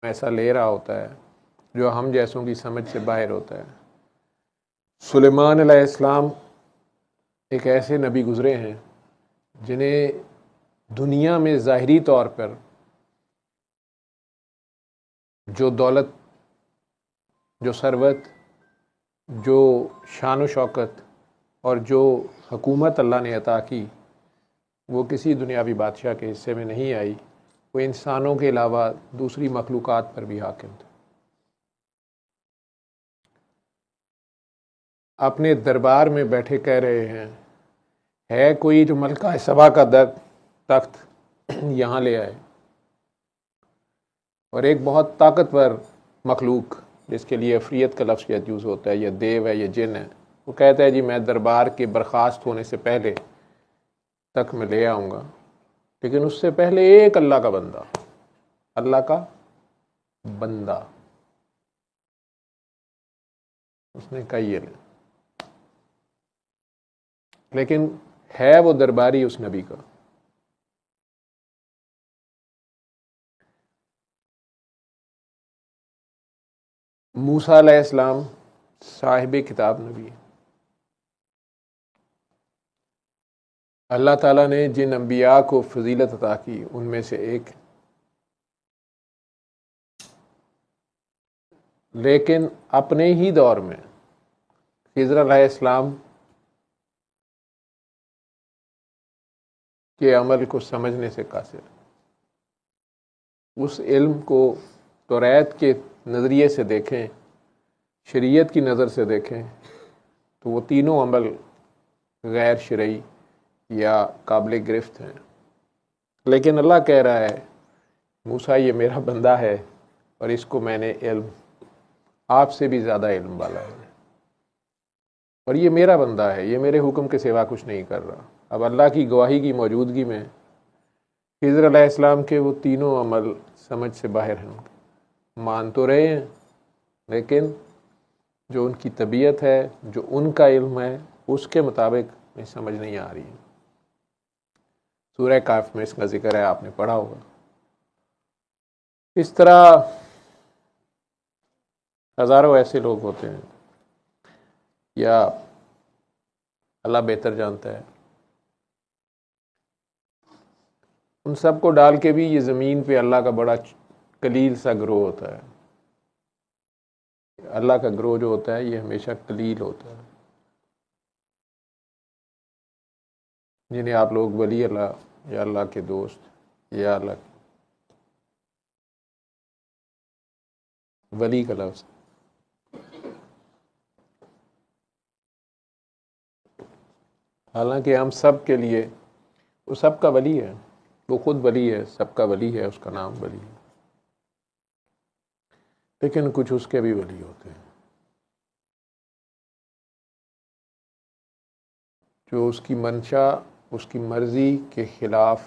ایسا لے رہا ہوتا ہے جو ہم جیسوں کی سمجھ سے باہر ہوتا ہے۔ سلیمان علیہ السلام ایک ایسے نبی گزرے ہیں جنہیں دنیا میں ظاہری طور پر جو دولت، جو ثروت، جو شان و شوکت اور جو حکومت اللہ نے عطا کی، وہ کسی دنیاوی بادشاہ کے حصے میں نہیں آئی۔ وہ انسانوں کے علاوہ دوسری مخلوقات پر بھی حاکم تھے۔ اپنے دربار میں بیٹھے کہہ رہے ہیں، ہے کوئی جو ملکہ سبا کا تخت یہاں لے آئے؟ اور ایک بہت طاقتور مخلوق جس کے لیے عفریت کا لفظ یوز ہوتا ہے، یا دیو ہے یا جن ہے، وہ کہتا ہے جی میں دربار کے برخاست ہونے سے پہلے تک میں لے آؤں گا، لیکن اس سے پہلے ایک اللہ کا بندہ، اللہ کا بندہ، اس نے کہا یہ لے، لیکن ہے وہ درباری اس نبی کا۔ موسیٰ علیہ السلام صاحب کتاب نبی، اللہ تعالیٰ نے جن انبیاء کو فضیلت عطا کی ان میں سے ایک، لیکن اپنے ہی دور میں خضر علیہ السلام کے عمل کو سمجھنے سے قاصر، اس علم کو توریت کے نظریے سے دیکھیں، شریعت کی نظر سے دیکھیں تو وہ تینوں عمل غیر شرعی یا قابل گرفت ہیں۔ لیکن اللہ کہہ رہا ہے موسیٰ یہ میرا بندہ ہے اور اس کو میں نے علم آپ سے بھی زیادہ علم والا ہے، اور یہ میرا بندہ ہے، یہ میرے حکم کے سوا کچھ نہیں کر رہا۔ اب اللہ کی گواہی کی موجودگی میں خضر علیہ السلام کے وہ تینوں عمل سمجھ سے باہر ہیں، مان تو رہے ہیں لیکن جو ان کی طبیعت ہے، جو ان کا علم ہے، اس کے مطابق میں سمجھ نہیں آ رہی۔ سورہ کہف میں اس کا ذکر ہے، آپ نے پڑھا ہوگا۔ اس طرح ہزاروں ایسے لوگ ہوتے ہیں، یا اللہ بہتر جانتا ہے، ان سب کو ڈال کے بھی یہ زمین پہ اللہ کا بڑا قلیل سا گروہ ہوتا ہے۔ اللہ کا گروہ جو ہوتا ہے یہ ہمیشہ قلیل ہوتا ہے، جنہیں آپ لوگ ولی اللہ یا اللہ کے دوست یا اللہ ولی کا لفظ، حالانکہ ہم سب کے لیے وہ سب کا ولی ہے، وہ خود ولی ہے، سب کا ولی ہے، اس کا نام ولی ہے، لیکن کچھ اس کے بھی ولی ہوتے ہیں جو اس کی منشا، اس کی مرضی کے خلاف